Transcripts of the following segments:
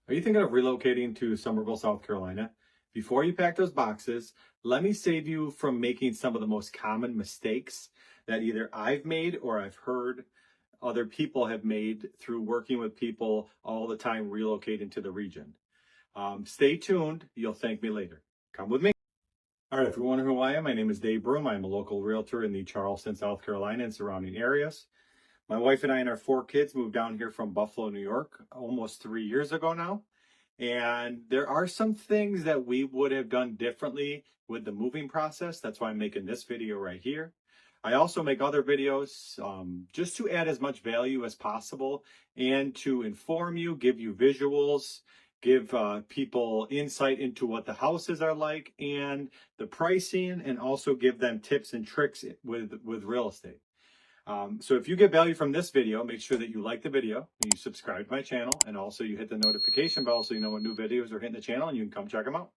Are you thinking of relocating to Summerville, South Carolina? Before you pack those boxes, let me save you from making some of the most common mistakes that either I've made or I've heard other people have made through working with people all the time relocating to the region. Stay tuned. You'll thank me later. Come with me. All right, if you're wondering who I am, my name is Dave Broom. I'm a local realtor in the Charleston, South Carolina and surrounding areas. My wife and I and our 4 kids moved down here from Buffalo, New York, almost 3 years ago now. And there are some things that we would have done differently with the moving process. That's why I'm making this video right here. I also make other videos just to add as much value as possible and to inform you, give you visuals, give people insight into what the houses are like and the pricing, and also give them tips and tricks with real estate. So if you get value from this video, make sure that you like the video, and you subscribe to my channel, and also you hit the notification bell so you know when new videos are hitting the channel and you can come check them out.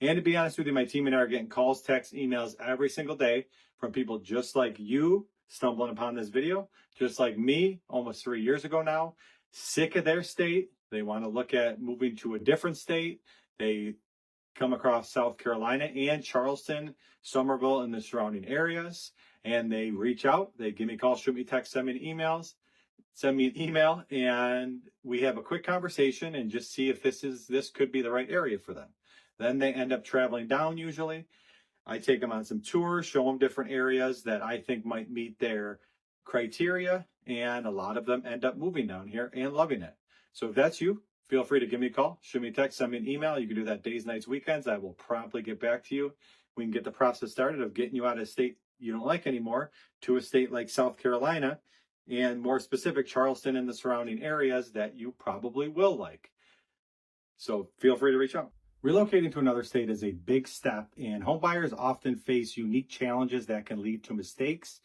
And to be honest with you, my team and I are getting calls, texts, emails every single day from people just like you stumbling upon this video, just like me almost 3 years ago now, sick of their state. They want to look at moving to a different state. They come across South Carolina and Charleston, Summerville, and the surrounding areas, and they reach out. They give me a call, shoot me a text, send me an email, and we have a quick conversation and just see if this could be the right area for them. Then they end up traveling down usually. I take them on some tours, show them different areas that I think might meet their criteria, and a lot of them end up moving down here and loving it. So if that's you, feel free to give me a call, shoot me a text, send me an email. You can do that days, nights, weekends. I will promptly get back to you. We can get the process started of getting you out of a state you don't like anymore to a state like South Carolina, and more specific, Charleston and the surrounding areas that you probably will like. So feel free to reach out. Relocating to another state is a big step, and homebuyers often face unique challenges that can lead to mistakes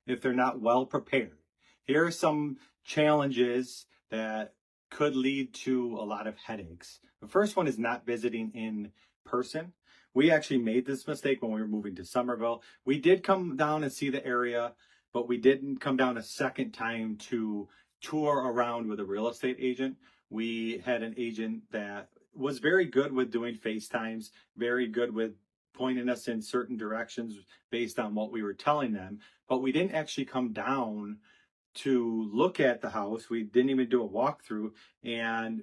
if they're not well prepared. Here are some challenges that could lead to a lot of headaches. The first one is not visiting in person. We actually made this mistake when we were moving to Summerville. We did come down and see the area, but we didn't come down a second time to tour around with a real estate agent. We had an agent that was very good with doing FaceTimes, very good with pointing us in certain directions based on what we were telling them, but we didn't actually come down to look at the house. We didn't even do a walkthrough. And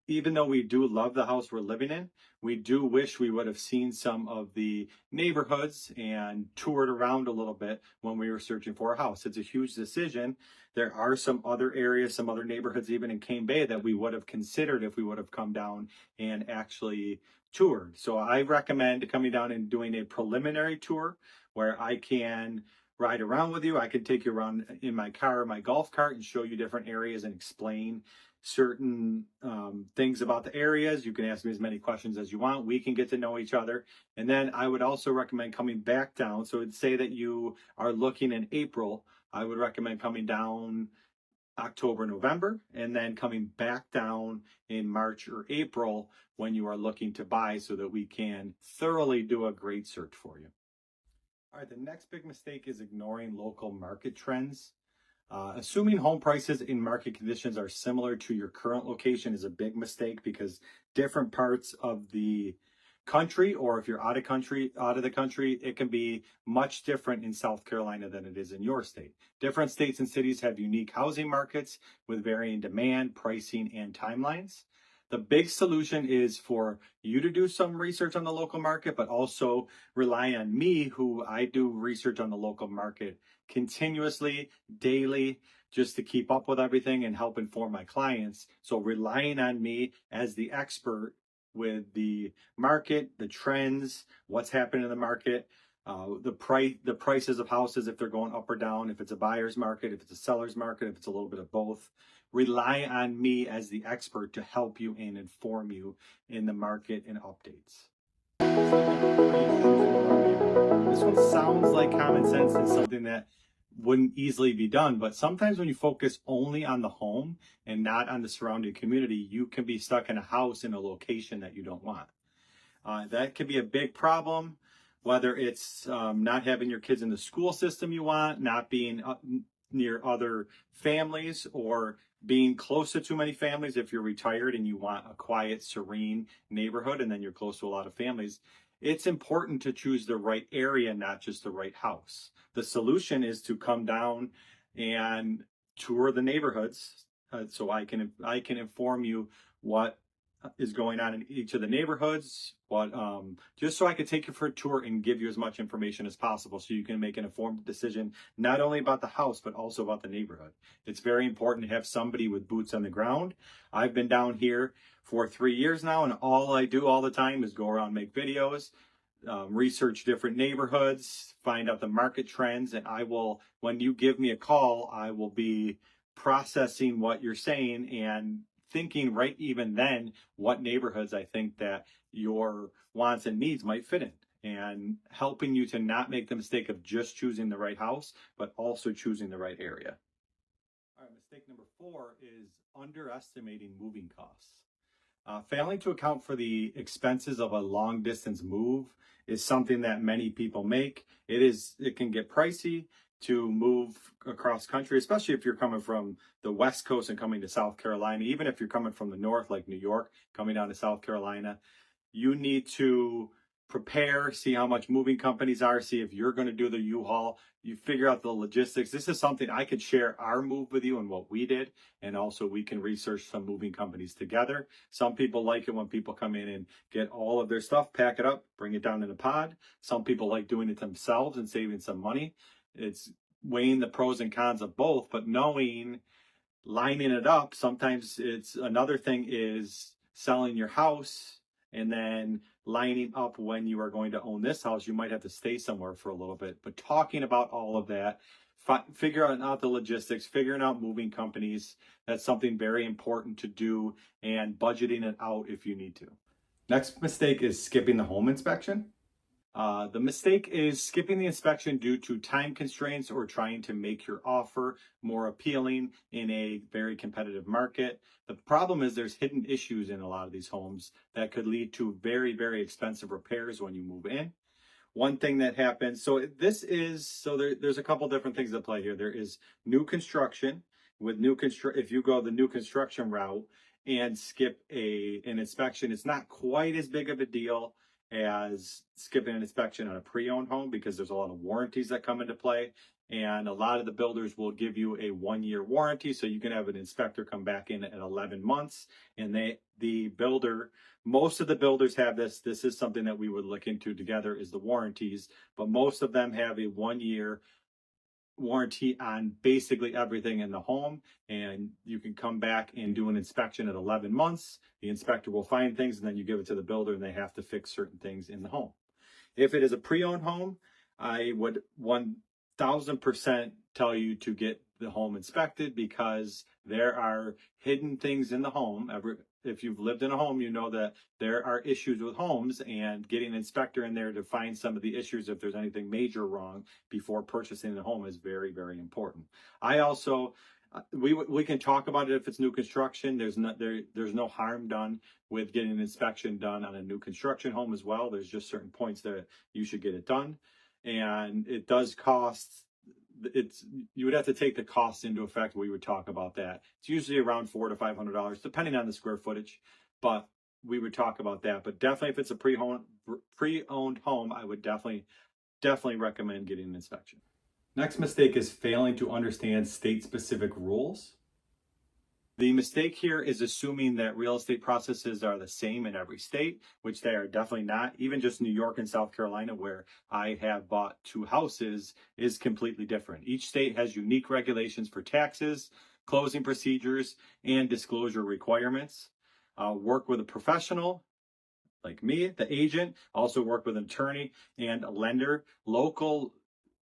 even though we do love the house we're living in, we do wish we would have seen some of the neighborhoods and toured around a little bit when we were searching for a house. It's a huge decision. There are some other areas, some other neighborhoods, even in Cane Bay, that we would have considered if we would have come down and actually toured. So I recommend coming down and doing a preliminary tour where I can ride around with you. I can take you around in my car, my golf cart, and show you different areas and explain certain things about the areas. You can ask me as many questions as you want. We can get to know each other. And then I would also recommend coming back down. So it'd say that you are looking in April. I would recommend coming down October, November, and then coming back down in March or April when you are looking to buy, so that we can thoroughly do a great search for you. All right, the next big mistake is ignoring local market trends. Assuming home prices in market conditions are similar to your current location is a big mistake, because different parts of the country, or if you're out of the country, it can be much different in South Carolina than it is in your state. Different states and cities have unique housing markets with varying demand, pricing, and timelines. The big solution is for you to do some research on the local market, but also rely on me, who I do research on the local market continuously, daily, just to keep up with everything and help inform my clients. So relying on me as the expert with the market, the trends, what's happening in the market, the prices of houses, if they're going up or down, if it's a buyer's market, if it's a seller's market, if it's a little bit of both. Rely on me as the expert to help you and inform you in the market and updates. This one sounds like common sense and something that wouldn't easily be done, but sometimes when you focus only on the home and not on the surrounding community, you can be stuck in a house in a location that you don't want. That could be a big problem, whether it's not having your kids in the school system you want, not being near other families, or being close to too many families, if you're retired and you want a quiet, serene neighborhood, and then you're close to a lot of families, it's important to choose the right area, not just the right house. The solution is to come down and tour the neighborhoods, so I can inform you what is going on in each of the neighborhoods, what just so I could take you for a tour and give you as much information as possible so you can make an informed decision, not only about the house but also about the neighborhood. It's very important to have somebody with boots on the ground. I've been down here for 3 years now, and all I do all the time is go around, make videos, research different neighborhoods, find out the market trends, and I will, when you give me a call, I will be processing what you're saying and thinking right even then what neighborhoods I think that your wants and needs might fit in, and helping you to not make the mistake of just choosing the right house, but also choosing the right area. All right, mistake number 4 is underestimating moving costs. Failing to account for the expenses of a long distance move is something that many people make. It can get pricey to move across country, especially if you're coming from the West Coast and coming to South Carolina. Even if you're coming from the North, like New York, coming down to South Carolina, you need to prepare, see how much moving companies are, see if you're going to do the U-Haul, you figure out the logistics. This is something I could share our move with you and what we did, and also we can research some moving companies together. Some people like it when people come in and get all of their stuff, pack it up, bring it down in a pod. Some people like doing it themselves and saving some money. It's weighing the pros and cons of both, but knowing, lining it up. Sometimes it's another thing is selling your house and then lining up when you are going to own this house. You might have to stay somewhere for a little bit, but talking about all of that, figuring out the logistics, figuring out moving companies, that's something very important to do, and budgeting it out if you need to. Next mistake is skipping the home inspection. The mistake is skipping the inspection due to time constraints or trying to make your offer more appealing in a very competitive market. The problem is there's hidden issues in a lot of these homes that could lead to very, very expensive repairs when you move in. One thing that happens, there's a couple different things that play here. There is new construction. If you go the new construction route and skip an inspection, it's not quite as big of a deal as skipping an inspection on a pre-owned home, because there's a lot of warranties that come into play, and a lot of the builders will give you a 1-year warranty, so you can have an inspector come back in at 11 months, and most of the builders have this. This is something that we would look into together, is the warranties, but most of them have a 1-year warranty on basically everything in the home, and you can come back and do an inspection at 11 months. The inspector will find things, and then you give it to the builder, and they have to fix certain things in the home. If it is a pre-owned home, I would 1000% tell you to get the home inspected, because there are hidden things in the home. If you've lived in a home, you know that there are issues with homes, and getting an inspector in there to find some of the issues, if there's anything major wrong before purchasing the home, is very, very important. I also, we can talk about it if it's new construction. There's no harm done with getting an inspection done on a new construction home as well. There's just certain points that you should get it done, and it does cost. You would have to take the cost into effect. We would talk about that. It's usually around $400 to $500, depending on the square footage, but we would talk about that. But definitely, if it's a pre-owned home, I would definitely recommend getting an inspection. Next mistake is failing to understand state-specific rules. The mistake here is assuming that real estate processes are the same in every state, which they are definitely not. Even just New York and South Carolina, where I have bought 2 houses, is completely different. Each state has unique regulations for taxes, closing procedures, and disclosure requirements. Work with a professional like me, the agent. Also work with an attorney and a lender.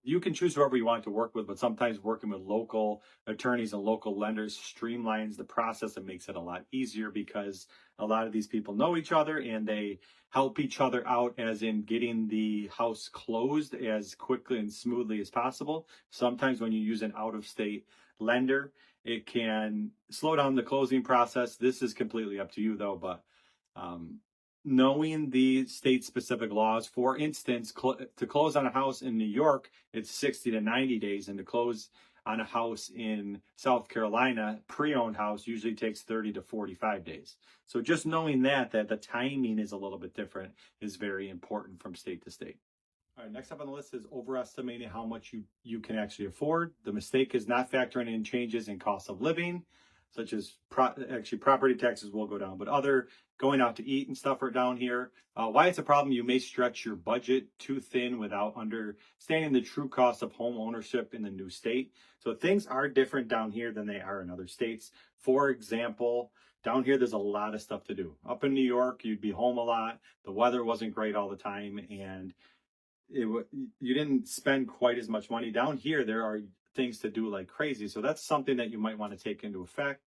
You can choose whoever you want to work with, but sometimes working with local attorneys and local lenders streamlines the process and makes it a lot easier, because a lot of these people know each other and they help each other out, as in getting the house closed as quickly and smoothly as possible. Sometimes when you use an out-of-state lender, it can slow down the closing process. This is completely up to you though, but knowing the state-specific laws. For instance, to close on a house in New York, it's 60 to 90 days, and to close on a house in South Carolina, pre-owned house usually takes 30 to 45 days. So just knowing that the timing is a little bit different is very important from state to state. All right, next up on the list is overestimating how much you can actually afford. The mistake is not factoring in changes in cost of living, such as property taxes will go down, but other going out to eat and stuff are down here. Why it's a problem, you may stretch your budget too thin without understanding the true cost of home ownership in the new state. So things are different down here than they are in other states. For example, down here, there's a lot of stuff to do. Up in New York, you'd be home a lot. The weather wasn't great all the time, and you didn't spend quite as much money. Down here, there are things to do like crazy. So that's something that you might want to take into effect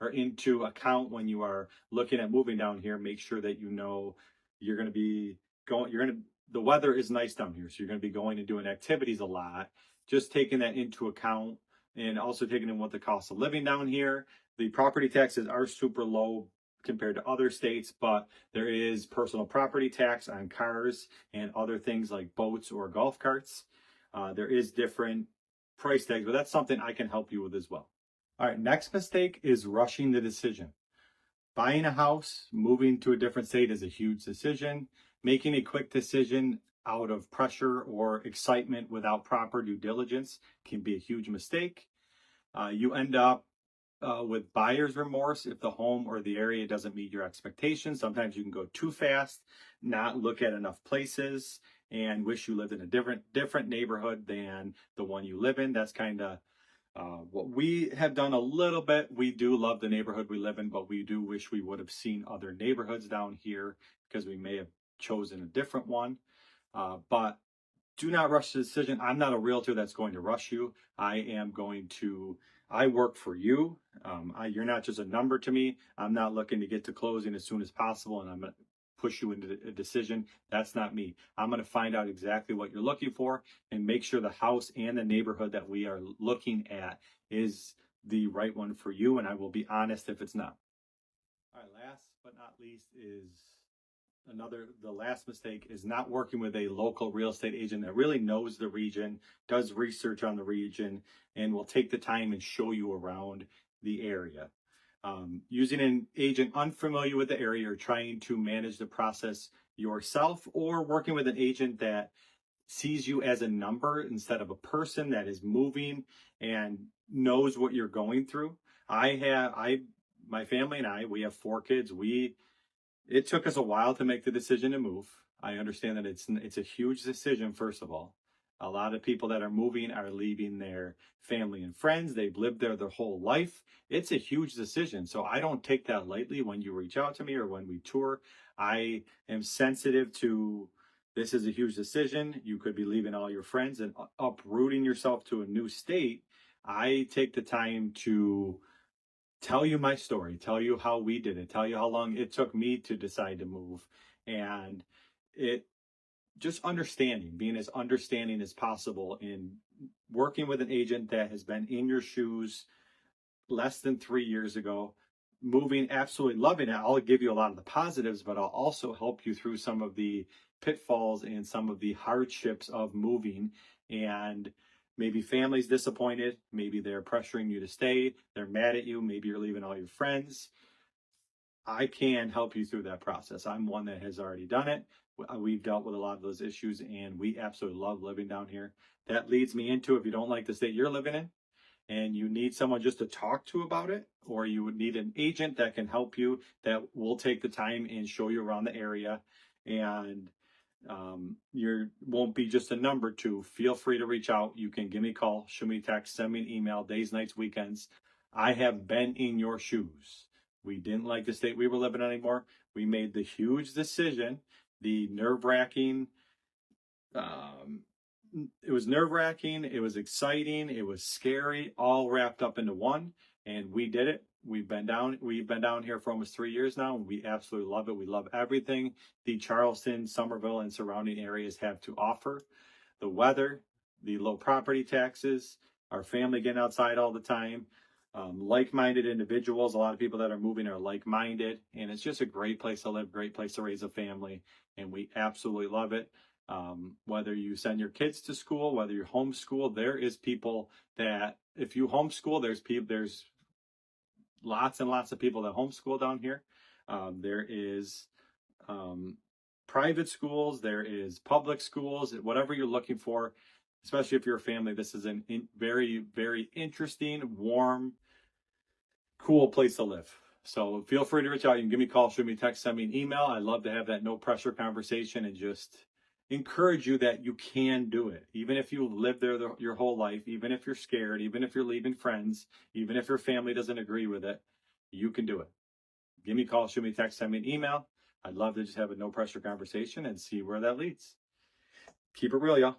or into account when you are looking at moving down here. Make sure that you know you're going to be going, the weather is nice down here. So you're going to be going and doing activities a lot. Just taking that into account, and also taking in what the cost of living down here. The property taxes are super low compared to other states, but there is personal property tax on cars and other things like boats or golf carts. There is different price tags, but that's something I can help you with as well. All right, next mistake is rushing the decision. Buying a house, moving to a different state is a huge decision. Making a quick decision out of pressure or excitement without proper due diligence can be a huge mistake. You end up with buyer's remorse if the home or the area doesn't meet your expectations. Sometimes you can go too fast, not look at enough places, and wish you lived in a different neighborhood than the one you live in. That's kind of what we have done a little bit. We do love the neighborhood we live in, but we do wish we would have seen other neighborhoods down here because we may have chosen a different one. But do not rush the decision. I'm not a realtor that's going to rush you. I work for you. You're not just a number to me. I'm not looking to get to closing as soon as possible and I'm going to push you into a decision. That's not me. I'm going to find out exactly what you're looking for and make sure the house and the neighborhood that we are looking at is the right one for you. And I will be honest if it's not. All right, last but not least is the last mistake is not working with a local real estate agent that really knows the region, does research on the region, and will take the time and show you around the area. Using an agent unfamiliar with the area or trying to manage the process yourself, or working with an agent that sees you as a number instead of a person that is moving and knows what you're going through. My family and I, we have 4 kids. It took us a while to make the decision to move. I understand that it's a huge decision, first of all. A lot of people that are moving are leaving their family and friends. They've lived there their whole life. It's a huge decision. So I don't take that lightly when you reach out to me or when we tour. I am sensitive to this is a huge decision. You could be leaving all your friends and uprooting yourself to a new state. I take the time to tell you my story, tell you how we did it, tell you how long it took me to decide to move. And it just being as understanding as possible in working with an agent that has been in your shoes less than 3 years ago, moving, absolutely loving it. I'll give you a lot of the positives, but I'll also help you through some of the pitfalls and some of the hardships of moving. And maybe family's disappointed. Maybe they're pressuring you to stay. They're mad at you. Maybe you're leaving all your friends. I can help you through that process. I'm one that has already done it. We've dealt with a lot of those issues and we absolutely love living down here. That leads me into, if you don't like the state you're living in and you need someone just to talk to about it, or you would need an agent that can help you, that will take the time and show you around the area, and you won't be just a number two, feel free to reach out. You can give me a call, shoot me a text, send me an email, days, nights, weekends. I have been in your shoes. We didn't like the state we were living in anymore. We made the huge decision, the nerve-wracking, it was nerve-wracking, it was exciting, it was scary, all wrapped up into one, and we did it. We've been down here for almost 3 years now, and we absolutely love it. We love everything the Charleston, Summerville, and surrounding areas have to offer. The weather, the low property taxes, our family getting outside all the time, like-minded individuals. A lot of people that are moving are like-minded, and it's just a great place to live, great place to raise a family, and we absolutely love it. Whether you send your kids to school, whether you homeschool, there is people that, if you homeschool, there's lots and lots of people that homeschool down here. There is private schools, there is public schools, whatever you're looking for, especially if you're a family. This is a very, very interesting, warm, cool place to live. So feel free to reach out. You can give me a call, shoot me a text, send me an email. I'd love to have that no pressure conversation and just encourage you that you can do it. Even if you lived there your whole life, even if you're scared, even if you're leaving friends, even if your family doesn't agree with it, you can do it. Give me a call, shoot me a text, send me an email. I'd love to just have a no pressure conversation and see where that leads. Keep it real, y'all.